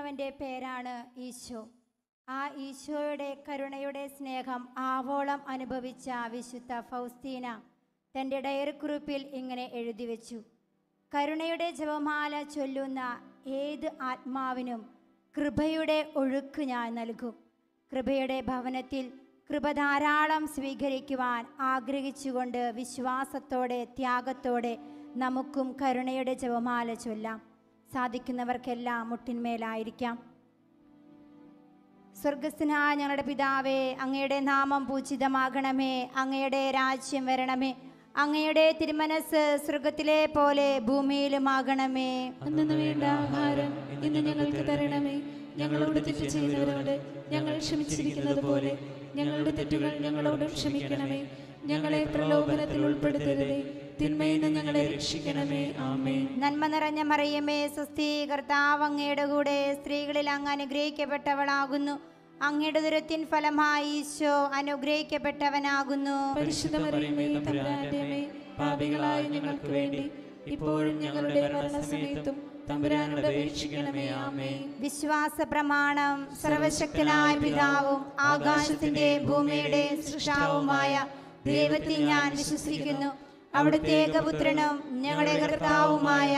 സ്നേഹിക്കുന്നവൻ്റെ പേരാണ് ഈശോ. ആ ഈശോയുടെ കരുണയുടെ സ്നേഹം ആവോളം അനുഭവിച്ച വിശുദ്ധ ഫൗസ്തീന തൻ്റെ ഡയറിക്കുറിപ്പിൽ ഇങ്ങനെ എഴുതി വെച്ചു: കരുണയുടെ ജപമാല ചൊല്ലുന്ന ഏത് ആത്മാവിനും കൃപയുടെ ഒഴുക്ക് ഞാൻ നൽകും. കൃപയുടെ ഭവനത്തിൽ കൃപ ധാരാളം സ്വീകരിക്കുവാൻ ആഗ്രഹിച്ചുകൊണ്ട് വിശ്വാസത്തോടെ ത്യാഗത്തോടെ നമുക്കും കരുണയുടെ ജപമാല ചൊല്ലാം. സാധിക്കുന്നവർക്കെല്ലാം മുട്ടിന്മേലായിരിക്കാം. സ്വർഗസ്ഥനായ ഞങ്ങളുടെ പിതാവേ, അങ്ങയുടെ നാമം പൂജിതമാകണമേ, അങ്ങയുടെ രാജ്യം വരണമേ, അങ്ങയുടെ തിരുമനസ് സ്വർഗത്തിലെ പോലെ ഭൂമിയിലുമാകണമേ. അന്നു വേണ്ട ആഹാരം ഇന്ന് ഞങ്ങൾക്ക് തരണമേ. ഞങ്ങളോട് തെറ്റ് ചെയ്തവരോട് ഞങ്ങൾ ക്ഷമിച്ചിരിക്കുന്നത് പോലെ ഞങ്ങളുടെ തെറ്റുകൾ ഞങ്ങളോടും ക്ഷമിക്കണമേ. ഞങ്ങളെ പ്രലോഭനത്തിൽ ഉൾപ്പെടുത്തരുതേ, തിന്മയിൽ നിന്ന് ഞങ്ങളെ രക്ഷിക്കണമേ. ആമേൻ. നന്മ നിറഞ്ഞ മറിയമേ, സ്വസ്തി, കർത്താവ് അങ്ങയുടെ കൂടെ, സ്ത്രീകളിൽ അങ്ങ് അനുഗ്രഹിക്കപ്പെട്ടവളാകുന്നു. അങ്ങയുടെ ദുരത്തിൻ ഫലമായി ഈശോ അനുഗ്രഹിക്കപ്പെട്ടവനാകുന്നു. പരിശുദ്ധ മറിയമേ, തമ്പുരാന്റെ അമ്മേ, പാപികളായ ഞങ്ങൾക്ക് വേണ്ടി ഇപ്പോഴും ഞങ്ങളുടെ മരണസമയത്തും തമ്പുരാനോട് അപേക്ഷിക്കണമേ. ആമേൻ. വിശ്വാസ പ്രമാണം. സർവശക്തനായ പിതാവും ആകാശത്തിന്റെ ഭൂമിയുടെ സൃഷ്ടാവുമായ ദൈവത്തിൽ ഞാൻ വിശ്വസിക്കുന്നു. അവിടുത്തെ ഏകപുത്രനും ഞങ്ങളുടെ കർത്താവുമായ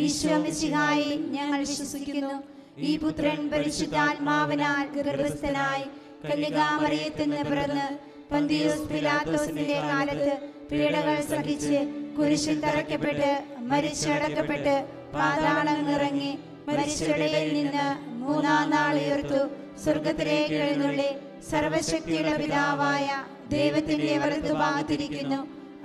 ഈശോ മിശിഹായിൽ ഞങ്ങൾ വിശ്വസിക്കുന്നു. ഈ പുത്രൻ പരിശുദ്ധാത്മാവിനാൽ ഗർഭസ്ഥനായി കന്യകാമറിയത്തിൽ നിന്ന് പിറന്ന് പന്തിയോസ് പിലാത്തോസിന്റെ കാലത്ത് പീഡകൾ സഹിച്ച് കുരിശിൽ തറയ്ക്കപ്പെട്ട് മരിച്ചടക്കപ്പെട്ട് പാതാളമിറങ്ങി മരിച്ചവരിൽ നിന്ന് മൂന്നാം നാൾ ഉയർത്തു. സ്വർഗത്തിലേക്ക് എഴുന്നള്ളി സർവശക്തിയുടെ പിതാവായ ദൈവത്തിന്റെ വലത്തുഭാഗത്തിരിക്കുന്നു.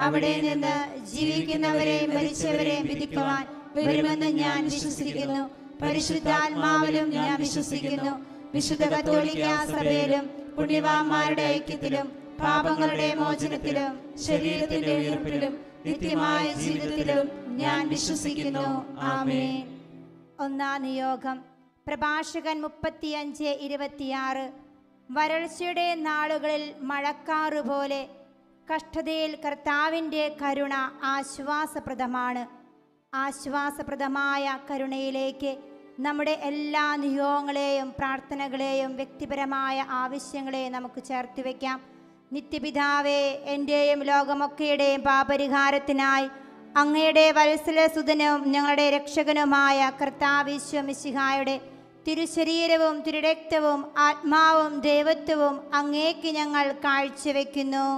അവിടെ നിന്ന് ജീവിക്കുന്നവരെയും മരിച്ചവരെയും വിധിക്കുവാൻ വരുമെന്ന് ഞാൻ വിശ്വസിക്കുന്നു. പരിശുദ്ധാത്മാവിലും ഞാൻ വിശ്വസിക്കുന്നു. വിശുദ്ധ കത്തോലിക്ക സഭയിലും പുണ്യവാന്മാരുടെ ഐക്യത്തിലും പാപങ്ങളുടെ മോചനത്തിലും ശരീരത്തിന്റെ ഉയർപ്പിലും നിത്യമായ ജീവിതത്തിലും ഞാൻ വിശ്വസിക്കുന്നു. ആമേൻ. ഒന്നാം നിയോഗം. പ്രഭാഷകൻ 35:26. വരൾച്ചയുടെ നാളുകളിൽ മഴക്കാറുപോലെ കഷ്ടതയിൽ കർത്താവിൻ്റെ കരുണ ആശ്വാസപ്രദമാണ്. ആശ്വാസപ്രദമായ കരുണയിലേക്ക് നമ്മുടെ എല്ലാ നിയോഗങ്ങളെയും പ്രാർത്ഥനകളെയും വ്യക്തിപരമായ ആവശ്യങ്ങളെയും നമുക്ക് ചേർത്ത് വയ്ക്കാം. നിത്യപിതാവേ, എൻ്റെയും ലോകമൊക്കെയുടെയും പാപരിഹാരത്തിനായി അങ്ങയുടെ വത്സലസുതനും ഞങ്ങളുടെ രക്ഷകനുമായ കർത്താവ് ഈശോ മിശിഹായുടെ തിരുശരീരവും തിരുരക്തവും ആത്മാവും ദൈവത്വവും അങ്ങേക്ക് ഞങ്ങൾ കാഴ്ചവെക്കുന്നു.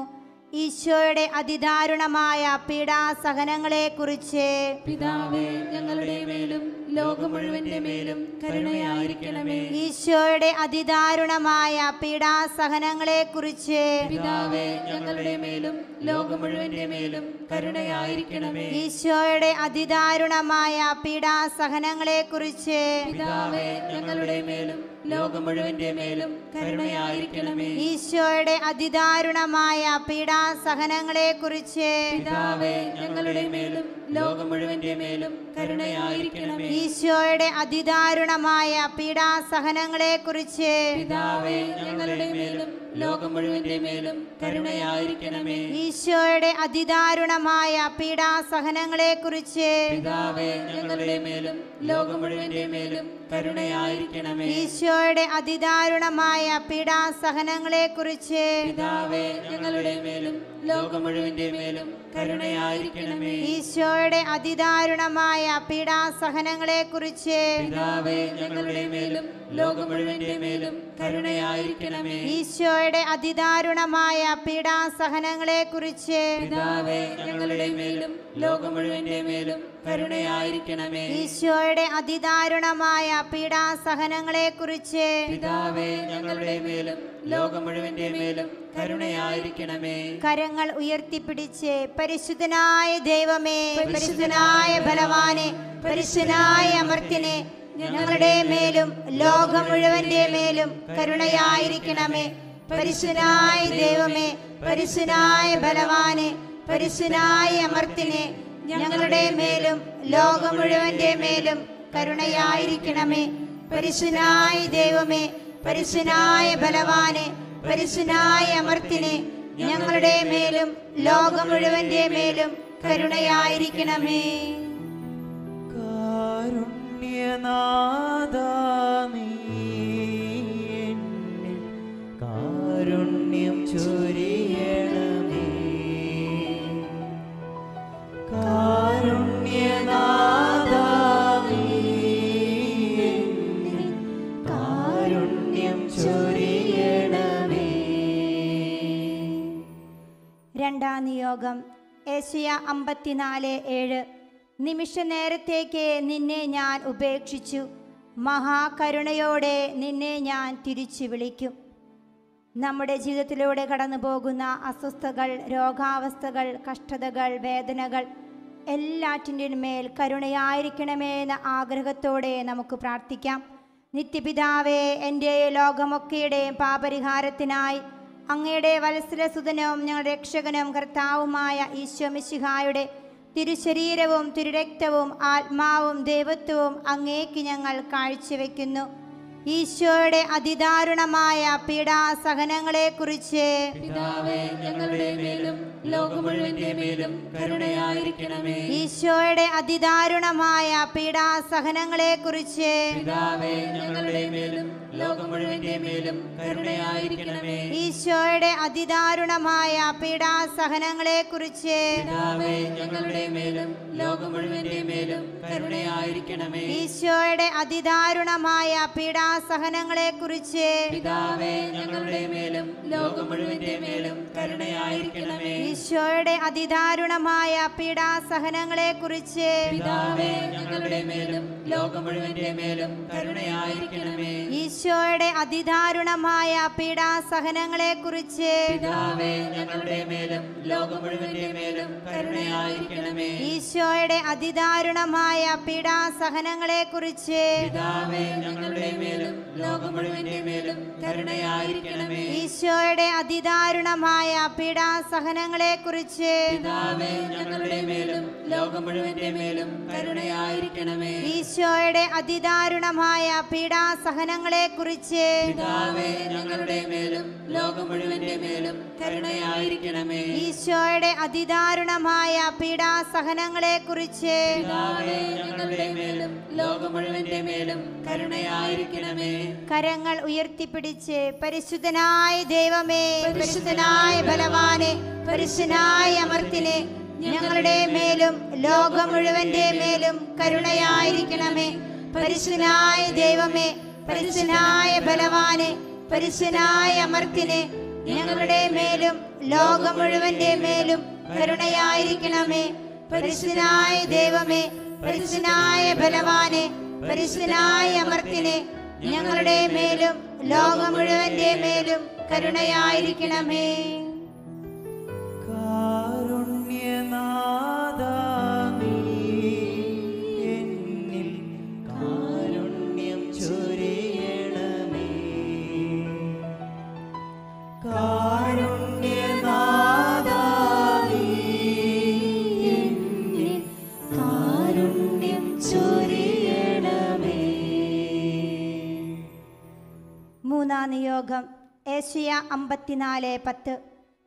ഈശോയുടെ അതിദാരുണമായ പീഡാസഹനങ്ങളെക്കുറിച്ച് പിതാവേ, ഞങ്ങളുടെ മേലും ലോകം മുഴുവന്റെ മേലും കരുണയായിരിക്കണമേ. ഈശോയുടെ അതിദാരുണമായ പീഡാസഹനങ്ങളെക്കുറിച്ച് പിതാവേ, ഞങ്ങളുടെ മേലും ലോകം മുഴുവന്റെ മേലും കരുണയായിരിക്കണമേ. ഈശോയുടെ അതിദാരുണമായ പീഡാസഹനങ്ങളെക്കുറിച്ച് പിതാവേ, ഞങ്ങളുടെ മേലും ലോകം മുഴുവന്റെ മേലും കരുണയായിരിക്കണമേ. ഈശോയുടെ അതിദാരുണമായ പീഡാസഹനങ്ങളെക്കുറിച്ച് പിതാവേ, ഞങ്ങളുടെ മേലും ലോകം മുഴുവന്റെ മേലും കരുണയായിരിക്കണമേ. ഈശോയുടെ അതിദാരുണമായ പീഡാസഹനങ്ങളെക്കുറിച്ച് പിതാവേ, ഞങ്ങളുടെ മേലും ലോകം മുഴുവന്റെ മേലും കരുണയായിരിക്കണമേ. ഈശോയുടെ അതിദാരുണമായ പീഡാസഹനങ്ങളെക്കുറിച്ച് പിതാവേ, ഞങ്ങളുടെ മേലും ലോകം മുഴുവന്റെ മേലും കരുണയായിരിക്കണമേ. ഈശോയുടെ അതിദാരുണമായ പീഡാസഹനങ്ങളെക്കുറിച്ച് പിതാവേ, ഞങ്ങളുടെ മേലും ലോകം മുഴുവന്റെ മേലും കരുണയായിരിക്കണമേ. ഈശോയുടെ അതിദാരുണമായ പീഡാസഹനങ്ങളെക്കുറിച്ച് പിതാവേ, ഞങ്ങളുടെ മേലും ലോകം മുഴുവന്റെ മേലും കരുണയായിരിക്കണമേ. ഈശോയുടെ അതിദാരുണമായ പീഡാസഹനങ്ങളെക്കുറിച്ച് പിതാവേ, ഞങ്ങളുടെ മേലും ലോകം മുഴുവന്റെ മേലും കരുണയായിരിക്കണമേ. ഈശോയുടെ അതിദാരുണമായ പീഡാസഹനങ്ങളെക്കുറിച്ച് പിതാവേ, ഞങ്ങളുടെ മേലും ലോകം മുഴുവന്റെ മേലും കരുണയായിരിക്കണമേ. കരങ്ങൾ ഉയർത്തിപ്പിടിച്ച് പരിശുദ്ധനായ ദൈവമേ, പരിശുദ്ധനായ ബലവാനെ, പരിശുദ്ധനായ അമർത്യനെ, ഞങ്ങളുടെ മേലും ലോകം മുഴുവന്റെ മേലും കരുണയായിരിക്കണമേ. പരിശുദ്ധനായ ദൈവമേ, പരിശുദ്ധനായ ബലവാനെ, പരിശുദ്ധനായ അമർത്യനെ, ഞങ്ങളുടെ മേലും ലോകം മുഴുവന്റെ മേലും കരുണയായിരിക്കണമേ. പരിശുദ്ധനായ ദൈവമേ, പരിശുദ്ധനായ ബലവാനെ, പരിശുദ്ധനായ അമർത്യനെ, ഞങ്ങളുടെ മേലും ലോകം മുഴുവന്റെ മേലും കരുണയായിരിക്കണമേ. കാരുണ്യനാഥാ നീ ഏശയ്യാ 54:7. നിമിഷ നേരത്തേക്ക് നിന്നെ ഞാൻ ഉപേക്ഷിച്ചു, മഹാകരുണയോടെ നിന്നെ ഞാൻ തിരിച്ചു വിളിക്കും. നമ്മുടെ ജീവിതത്തിലൂടെ കടന്നു പോകുന്ന അസ്വസ്ഥതകൾ, രോഗാവസ്ഥകൾ, കഷ്ടതകൾ, വേദനകൾ എല്ലാറ്റിൻ്റെയും മേൽ കരുണയായിരിക്കണമേ എന്ന ആഗ്രഹത്തോടെ നമുക്ക് പ്രാർത്ഥിക്കാം. നിത്യപിതാവേ, എൻ്റെ ലോകമൊക്കെയുടെയും പാപരിഹാരത്തിനായി അങ്ങയുടെ വത്സലസുതനും ഞങ്ങളുടെ രക്ഷകനും കർത്താവുമായ ഈശോ മിശിഹായുടെ തിരുശരീരവും തിരുരക്തവും ആത്മാവും ദൈവത്വവും അങ്ങേക്ക് ഞങ്ങൾ കാഴ്ചവെക്കുന്നു. ഈശോയുടെ അതിദാരുണമായ പീഡാസഹനങ്ങളെക്കുറിച്ച് പിതാവേ, ഞങ്ങളുടെ മേലും ലോകം മുഴുവന്റെ മേലും കരുണയായിരിക്കണമേ. ഈശോയുടെ അതിദാരുണമായ പീഡാസഹനങ്ങളെക്കുറിച്ച് പിതാവേ, ഞങ്ങളുടെ മേലും ലോകം മുഴുവന്റെ മേലും കരുണയായിരിക്കണമേ. ഈശോയുടെ അതിദാരുണമായ പീഡാസഹനങ്ങളെക്കുറിച്ച് പിതാവേ, ഞങ്ങളുടെ മേലും ലോകം മുഴുവന്റെ മേലും കരുണയായിരിക്കണമേ. ഈശോയുടെ അതിദാരുണമായ പീഡാസഹനങ്ങളെക്കുറിച്ച് പിതാവേ, ഞങ്ങളുടെ മേലും ലോകം മുഴുവന്റെ മേലും കരുണയായിരിക്കണമേ. ഈശോയുടെ അതിദാരുണമായ പീഡാസഹനങ്ങളെക്കുറിച്ച് പിതാവേ, ഞങ്ങളുടെ മേലും ലോകം മുഴുവന്റെ മേലും കരുണയായിരിക്കണമേ. ഈശോയുടെ അതിദാരുണമായ പീഡാസഹനങ്ങളെക്കുറിച്ച് പിതാവേ, ഞങ്ങളുടെ മേലും ലോകം മുഴുവന്റെ മേലും കരുണയായിരിക്കണമേ. ഈശോയുടെ അതിദാരുണമായ പീഡാസഹനങ്ങളെക്കുറിച്ച് പിതാവേ, ഞങ്ങളുടെ മേലും ലോകം മുഴുവന്റെ മേലും കരുണയായിരിക്കണമേ. ഈശോയുടെ അതിദാരുണമായ പീഡാസഹനങ്ങളെക്കുറിച്ച് പിതാവേ, ഞങ്ങളുടെ മേലും ലോകം മുഴുവന്റെ മേലും കരുണയായിരിക്കണമേ. ഈശോയുടെ അതിദാരുണമായ പീഡാസഹനങ്ങളെക്കുറിച്ച് പിതാവേ, ഞങ്ങളുടെ മേലും ലോകം മുഴുവന്റെ മേലും കരുണയായിരിക്കണമേ. ഈശോയുടെ അതിദാരുണമായ പീഡാസഹനങ്ങളെക്കുറിച്ച് പിതാവേ, ഞങ്ങളുടെ മേലും ലോകം മുഴുവന്റെ മേലും കരുണയായിരിക്കണമേ. കരങ്ങൾ ഉയർത്തിപ്പിടിച്ച് പരിശുദ്ധനായ ദൈവമേ, പരിശുദ്ധനായ ബലവാനെ, പരിശുദ്ധനായ അമർത്തിനെ, ഞങ്ങളുടെ മേലും ലോകം മുഴുവന്റെ മേലും കരുണയായിരിക്കണമേ. പരിശുദ്ധനായ ദൈവമേ, പരിശുദ്ധനായ ബലവാനെ, പരിശുദ്ധനായ അമർത്തിനെ, ഞങ്ങളുടെ മേലും ലോകം മുഴുവന്റെ മേലും കരുണയായിരിക്കണമേ. പരിശുദ്ധനായ ദൈവമേ, പരിശുദ്ധനായ ബലവാനെ, പരിശുദ്ധനായ അമർത്തിനെ, ഞങ്ങളുടെ മേലും ലോകം മുഴുവന്റെ മേലും കരുണയായിരിക്കണമേ. കാരുണ്യനാഥാ, നീ എന്നിൽ കാരുണ്യം ചൊരിയണമേ. കാരുണ്യനാഥാ, നീ എന്നിൽ കാരുണ്യം ചൊരിയണമേ. മൂന്നാം നിയോഗം ഏശയ്യാ 54:10.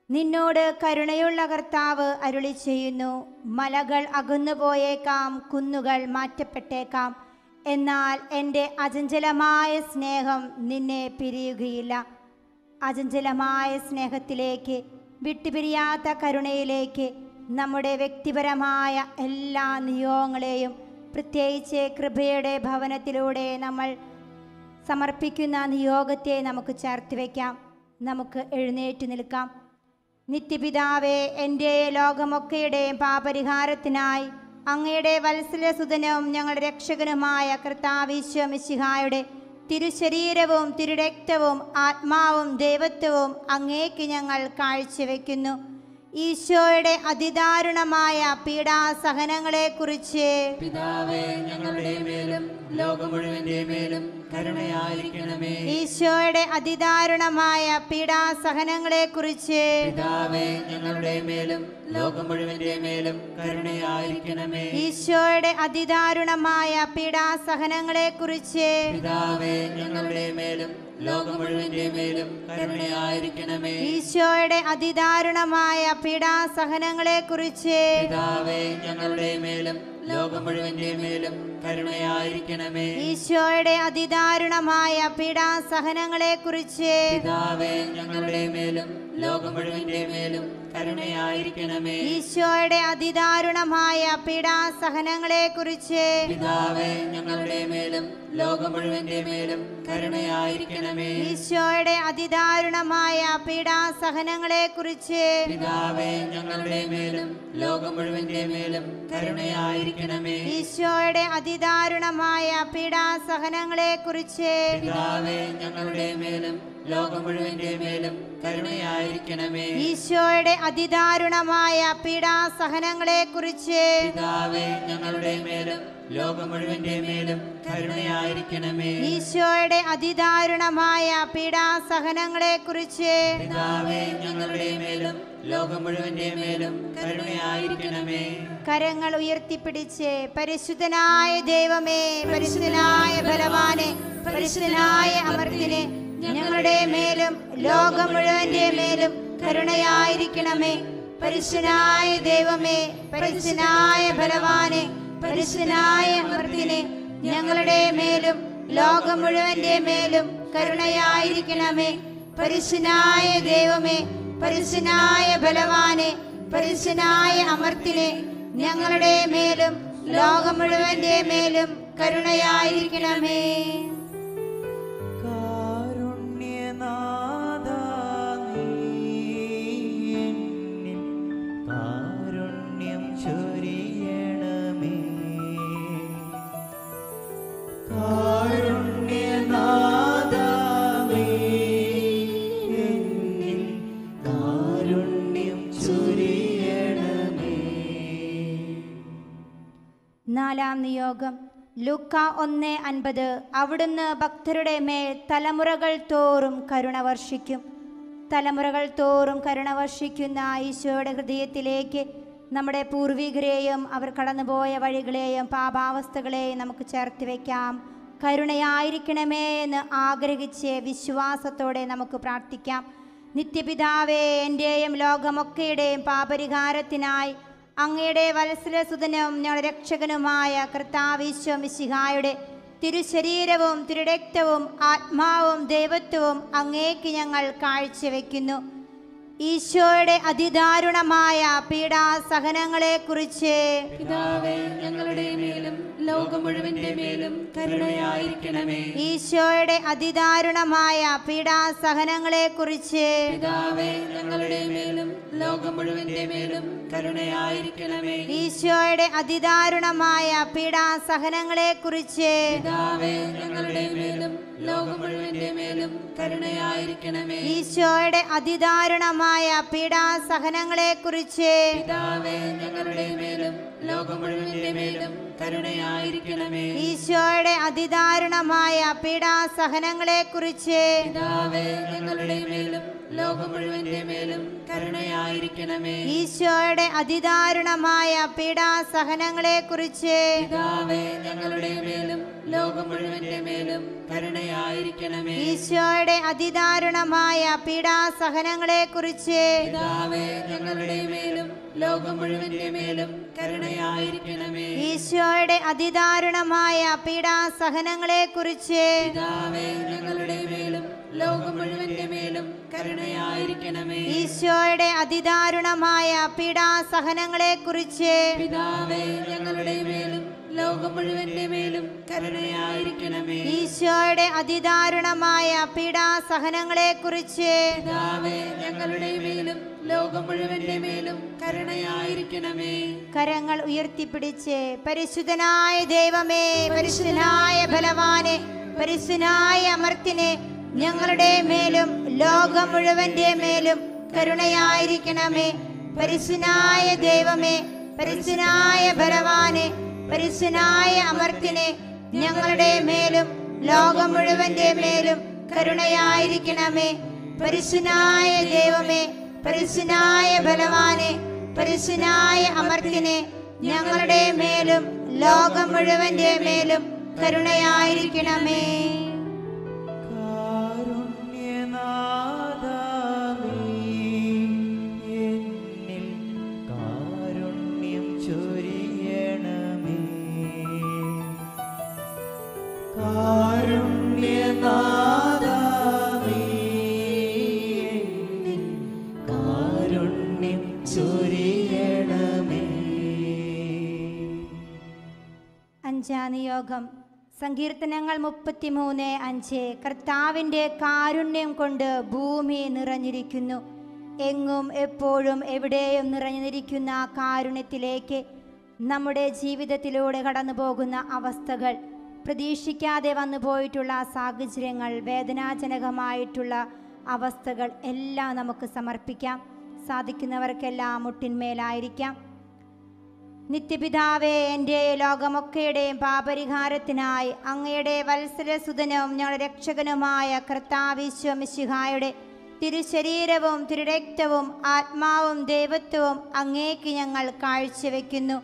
നിന്നോട് കരുണയുള്ള കർത്താവ് അരുളി ചെയ്യുന്നു, മലകൾ അകന്നുപോയേക്കാം, കുന്നുകൾ മാറ്റപ്പെട്ടേക്കാം, എന്നാൽ എൻ്റെ അചഞ്ചലമായ സ്നേഹം നിന്നെ പിരിയുകയില്ല. അചഞ്ചലമായ സ്നേഹത്തിലേക്ക്, വിട്ടുപിരിയാത്ത കരുണയിലേക്ക് നമ്മുടെ വ്യക്തിപരമായ എല്ലാ നിയോഗങ്ങളെയും പ്രത്യേകിച്ച് കൃപയുടെ ഭവനത്തിലൂടെ നമ്മൾ സമർപ്പിക്കുന്ന നിയോഗത്തെ നമുക്ക് ചേർത്ത് വയ്ക്കാം. നമുക്ക് എഴുന്നേറ്റ് നിൽക്കാം. നിത്യപിതാവേ, എൻ്റെ ലോകമൊക്കെയുടെയും പാപരിഹാരത്തിനായി അങ്ങയുടെ വത്സലസുതനും ഞങ്ങളുടെ രക്ഷകനുമായ കർത്താവ് ഈശോ മിശിഹായുടെ തിരുശരീരവും തിരുരക്തവും ആത്മാവും ദൈവത്വവും അങ്ങേക്ക് ഞങ്ങൾ കാഴ്ചവെക്കുന്നു. ഈശോയുടെ അതിദാരുണമായ പീഡാസഹനങ്ങളെക്കുറിച്ച് പിതാവേ, ഞങ്ങളുടെ മേലും ലോകം മുഴുവന്റെ മേലും കരുണയായിരിക്കണമേ. ഈശോയുടെ അതിദാരുണമായ പീഡാസഹനങ്ങളെക്കുറിച്ച് പിതാവേ, ഞങ്ങളുടെ മേലും ലോകം മുഴുവന്റെ മേലും കരുണയായിരിക്കണമേ. ഈശോയുടെ അതിദാരുണമായ പീഡാസഹനങ്ങളെക്കുറിച്ച് പിതാവേ, ഞങ്ങളുടെ മേലും ലോകം മുഴുവന്റെ മേലും കരുണയായിരിക്കണമേ. ഈശോയുടെ അതിദാരുണമായ പീഡാസഹനങ്ങളെക്കുറിച്ച് പിതാവേ, ഞങ്ങളുടെ മേലും ലോകം മുഴുവന്റെ മേലും കരുണയായിരിക്കണമേ. ഈശോയുടെ അതിദാരുണമായ പീഡാസഹനങ്ങളെക്കുറിച്ച് പിതാവേ, ഞങ്ങളുടെ മേലും ലോകം മുഴുവന്റെ മേലും കരുണയായിരിക്കണമേ. ഈശോയുടെ അതിദാരുണമായ പീഡാസഹനങ്ങളെ കുറിച്ച് പിതാവേ, ഞങ്ങളുടെ മേലും ലോകം മുഴുവന്റെ മേലും കരുണയായിരിക്കണമേ. ഈശോയുടെ അതിദാരുണമായ പീഡാസഹനങ്ങളെ കുറിച്ച് പിതാവേ, ഞങ്ങളുടെ മേലും ലോകം മുഴുവന്റെ മേലും കരുണയായിരിക്കണമേ. ഈശോയുടെ അതിദാരുണമായ പീഡാസഹനങ്ങളെ കുറിച്ച് പിതാവേ, ഞങ്ങളുടെ മേലും ലോകം മുഴുവന്റെ മേലും കരുണയായിരിക്കണമേ. ഈശോയുടെ അതിദാരുണമായ പീഡാസഹനങ്ങളെ കുറിച്ച് പിതാവേ, ഞങ്ങളുടെ മേലും ലോകം മുഴുവന്റെ മേലും കരുണയായിരിക്കണമേ. ഈശോയുടെ അതിദാരുണമായ പീഡാസഹനങ്ങളെ കുറിച്ച് പിതാവേ, ഞങ്ങളുടെ മേലും ലോകം മുഴുവന്റെ മേലും കരുണയായിരിക്കണമേ. കരങ്ങൾ ഉയർത്തിപ്പിടിച്ച് പരിശുദ്ധനായ ദൈവമേ, പരിശുദ്ധനായ ബലവാനെ, പരിശുദ്ധനായ അമർത്തിനെ, ഞങ്ങളുടെ മേലും ലോകം മുഴുവന്റെ മേലും കരുണയായിരിക്കണമേ. പരിശുദ്ധനായ ദൈവമേ, പരിശുദ്ധനായ ബലവാനെ, പരിശുദ്ധനായ അമർത്തിനെ, ഞങ്ങളുടെ മേലും ലോകം മുഴുവന്റെ മേലും കരുണയായിരിക്കണമേ. പരിശുദ്ധനായ ദൈവമേ, പരിശുദ്ധനായ ബലവാനെ, പരിശുദ്ധനായ അമർത്തിനെ, ഞങ്ങളുടെ മേലും ലോകം മുഴുവന്റെ മേലും കരുണയായിരിക്കണമേ. കാരുണ്യനാഥാ, നീ എന്നിൽ കാരുണ്യം ചൊരിയണമേ. കാരുണ്യനാഥാ, നീ എന്നിൽ കാരുണ്യം ചൊരിയണമേ. നാലാം നിയോഗം. ലൂക്ക 1:50. അവിടുന്ന് ഭക്തരുടെ മേൽ തലമുറകൾ തോറും കരുണ വർഷിക്കും. തലമുറകൾ തോറും കരുണ വർഷിക്കുന്ന ഈശോയുടെ ഹൃദയത്തിലേക്ക് നമ്മുടെ പൂർവികരെയും അവർ കടന്നുപോയ വഴികളെയും പാപാവസ്ഥകളെയും നമുക്ക് ചേർത്ത് വയ്ക്കാം. കരുണയായിരിക്കണമേ എന്ന് ആഗ്രഹിച്ച് വിശ്വാസത്തോടെ നമുക്ക് പ്രാർത്ഥിക്കാം. നിത്യപിതാവേ, എൻ്റെയും ലോകമൊക്കെയുടെയും പാപരിഹാരത്തിനായി അങ്ങയുടെ വത്സലസുതനും ഞങ്ങളുടെ രക്ഷകനുമായ കർത്താവീശോ മിശിഹായുടെ തിരുശരീരവും തിരുരക്തവും ആത്മാവും ദൈവത്വവും അങ്ങേക്ക് ഞങ്ങൾ കാഴ്ചവെക്കുന്നു. ഈശോയുടെ അതിദാരുണമായ പീഡാസഹനങ്ങളെ കുറിച്ച് പിതാവേ, ഞങ്ങളുടെ മേലും ലോകം മുഴുവന്റെ മേലും കരുണയായിരിക്കണമേ. ഈശോയുടെ അതിദാരുണമായ പീഡാസഹനങ്ങളെ കുറിച്ച് പിതാവേ, ഞങ്ങളുടെ മേലും ലോകം മുഴുവന്റെ മേലും കരുണയായിരിക്കണമേ. ഈശോയുടെ അതിദാരുണമായ പീഡാസഹനങ്ങളെ കുറിച്ച് പിതാവേ, ഞങ്ങളുടെ മേലും ലോകം മുഴുവന്റെ മേലും കരുണയായിരിക്കണമേ. ഈശോയുടെ അതിദാരുണമായ പീഡാസഹനങ്ങളെ കുറിച്ച് പിതാവേ, ഞങ്ങളുടെ മേലും ലോകം മുഴുവന്റെ മേലും കരുണയായിരിക്കണമേ. ഈശോയുടെ അതിദാരുണമായ പീഡാസഹനങ്ങളെ കുറിച്ച് പിതാവേ, ഞങ്ങളുടെ മേലും ലോകം മുഴുവന്റെ മേലും കരുണയായിരിക്കണമേ. ഈശോയുടെ അതിദാരുണമായ പീഡാസഹനങ്ങളെ കുറിച്ച് പിതാവേ, ഞങ്ങളുടെ മേലും ലോകം മുഴുവന്റെ മേലും കരുണയായിരിക്കണമേ. ഈശോയുടെ അതിദാരുണമായ പീഡാസഹനങ്ങളെ കുറിച്ച് പിതാവേ, ഞങ്ങളുടെ മേലും ലോകം മുഴുവന്റെ മേലും കരുണയായിരിക്കണമേ. ഈശോയുടെ അതിദാരുണമായ പീഡാസഹനങ്ങളെ കുറിച്ച് പിതാവേ, ഞങ്ങളുടെ മേലും ലോകം മുഴുവന്റെ മേലും കരുണയായിരിക്കണമേ. ഈശോയുടെ അതിദാരുണമായ പീഡാസഹനങ്ങളെ കുറിച്ച് പിതാവേ, ഞങ്ങളുടെ മേലും ലോകം മുഴുവന്റെ മേലും കരുണയായിരിക്കണമേ. ഈശോയുടെ അതിദാരുണമായ പീഡാസഹനങ്ങളെ കുറിച്ച് പിതാവേ, ഞങ്ങളുടെ മേലും ലോകം മുഴുവന്റെ മേലും കരുണയായിരിക്കണമേ. കരങ്ങൾ ഉയർത്തിപ്പിടിച്ച് പരിശുദ്ധനായ ദൈവമേ, പരിശുദ്ധനായ ബലവാനെ, പരിശുദ്ധനായ അമർത്തിനെ, ഞങ്ങളുടെ മേലും ലോകം മുഴുവന്റെ മേലും കരുണയായിരിക്കണമേ. പരിശുദ്ധനായ ദൈവമേ, പരിശുദ്ധനായ ബലവാനെ, പരിശുദ്ധനായ അമർത്തിനെ, ഞങ്ങളുടെ മേലും ലോകം മുഴുവന്റെ മേലും കരുണയായിരിക്കണമേ. പരിശുദ്ധനായ ദൈവമേ, പരിശുദ്ധനായ ബലവാനെ, പരിശുദ്ധനായ അമർത്തിനെ, ഞങ്ങളുടെ മേലും ലോകം മുഴുവന്റെ മേലും കരുണയായിരിക്കണമേ. കാരുണ്യനാഥാ, നീ എന്നിൽ കാരുണ്യം ചൊരിയണമേ. കാരുണ്യനാഥാ, നീ എന്നിൽ കാരുണ്യം 5 നിയോഗം. സങ്കീർത്തനങ്ങൾ 33:5. കർത്താവിൻ്റെ കാരുണ്യം കൊണ്ട് ഭൂമി നിറഞ്ഞിരിക്കുന്നു. എങ്ങും എപ്പോഴും എവിടെയും നിറഞ്ഞിരിക്കുന്ന കാരുണ്യത്തിലേക്ക് നമ്മുടെ ജീവിതത്തിലൂടെ കടന്നു പോകുന്ന അവസ്ഥകൾ, പ്രതീക്ഷിക്കാതെ വന്നു പോയിട്ടുള്ള സാഹചര്യങ്ങൾ, വേദനാജനകമായിട്ടുള്ള അവസ്ഥകൾ എല്ലാം നമുക്ക് സമർപ്പിക്കാം. സാധിക്കുന്നവർക്കെല്ലാം മുട്ടിന്മേലായിരിക്കാം. നിത്യപിതാവേ, എൻ്റെ ലോകമൊക്കെയുടെയും പാപരിഹാരത്തിനായി അങ്ങയുടെ വത്സരസുതനും ഞങ്ങളുടെ രക്ഷകനുമായ കർത്താവീശോ മിശിഹായുടെ തിരുശരീരവും തിരുരക്തവും ആത്മാവും ദൈവത്വവും അങ്ങേക്ക് ഞങ്ങൾ കാഴ്ചവെക്കുന്നു.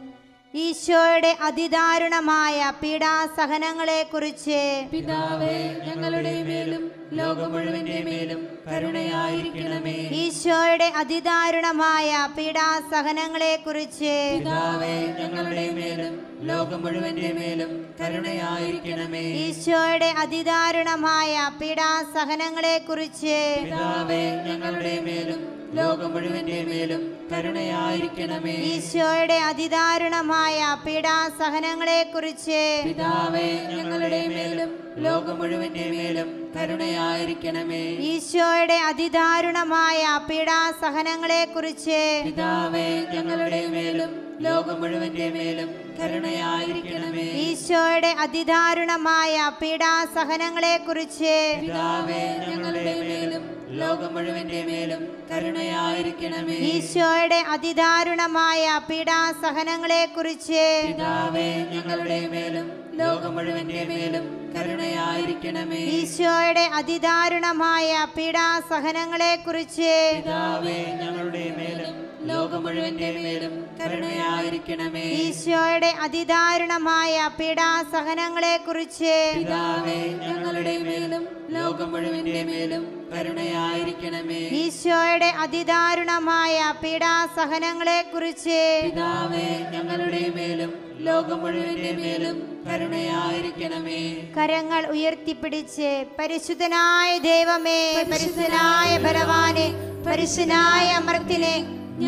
ഈശോയുടെ അതിദാരുണമായ പീഡാസഹനങ്ങളെക്കുറിച്ച് പിതാവേ, ഞങ്ങളുടെ മേലും ലോകം മുഴുവന്റെ മേലും കരുണയായിരിക്കണമേ. ഈശോയുടെ അതിദാരുണമായ പീഡാസഹനങ്ങളെക്കുറിച്ച് പിതാവേ, ഞങ്ങളുടെ മേലും ലോകം മുഴുവന്റെ മേലും കരുണയായിരിക്കണമേ. ഈശോയുടെ അതിദാരുണമായ പീഡാസഹനങ്ങളെക്കുറിച്ച് പിതാവേ, ഞങ്ങളുടെ മേലും ലോകം മുഴുവന്റെ മേലും കരുണയായിരിക്കണമേ. ഈശോയുടെ അതിദാരുണമായ പീഡാസഹനങ്ങളെക്കുറിച്ച് പിതാവേ, ഞങ്ങളുടെ മേലും ലോകം മുഴുവന്റെ മേലും കരുണയായിരിക്കണമേ. ഈശോയുടെ അതിദാരുണമായ പീഡാസഹനങ്ങളെക്കുറിച്ച് പിതാവേ, ഞങ്ങളുടെ മേലും ലോകം മുഴുവന്റെ മേലും കരുണയായിരിക്കണമേ. ഈശോയുടെ അതിദാരുണമായ പീഡാസഹനങ്ങളെക്കുറിച്ച് പിതാവേ, ഞങ്ങളുടെ മേലും ലോകം മുഴുവന്റെ മേലും കരുണയായിരിക്കണമേ. ഈശോയുടെ അതിദാരുണമായ പീഡാസഹനങ്ങളെക്കുറിച്ച് പിതാവേ, ഞങ്ങളുടെ മേലും ലോകം മുഴുവന്റെ മേലും കരുണയായിരിക്കണമേ. ഈശോയുടെ അതിദാരുണമായ പീഡാസഹനങ്ങളെക്കുറിച്ച് പിതാവേ, ഞങ്ങളുടെ മേലും ലോകം മുഴുവന്റെ മേലും കരുണയായിരിക്കണമേ. ഈശോയുടെ അതിദാരുണമായ പീഡാസഹനങ്ങളെക്കുറിച്ച് പിതാവേ, ഞങ്ങളുടെ മേലും ലോകം മുഴുവന്റെ മേലും കരുണയായിരിക്കണമേ. ഈശോയുടെ അതിദാരുണമായ പീഡാസഹനങ്ങളെക്കുറിച്ച് പിതാവേ, ഞങ്ങളുടെ മേലും ലോകം മുഴുവന്റെ മേലും കരുണയായിരിക്കണമേ. കരങ്ങൾ ഉയർത്തിപ്പിടിച്ച് പരിശുദ്ധനായ ദൈവമേ, പരിശുദ്ധനായ ബലവാനെ, പരിശുദ്ധനായ അമർത്തിനെ,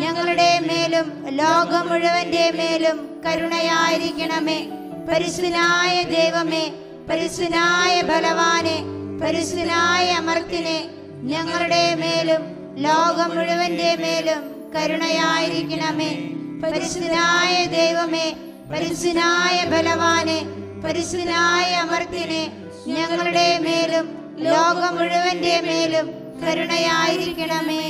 ഞങ്ങളുടെ മേലും ലോകം മുഴുവന്റെ മേലും കരുണയായിരിക്കണമേ. പരിശുദ്ധനായ ദൈവമേ, പരിശുദ്ധനായ ബലവാനെ, പരിശുദ്ധനായ അമർത്തിനെ, ഞങ്ങളുടെ മേലും ലോകം മുഴുവന്റെ മേലും കരുണയായിരിക്കണമേ. പരിശുദ്ധനായ ദൈവമേ, പരിശുദ്ധനായ ബലവാനെ, പരിശുദ്ധനായ അമർത്തിനെ, ഞങ്ങളുടെ മേലും ലോകം മുഴുവന്റെ മേലും കരുണയായിരിക്കണമേ.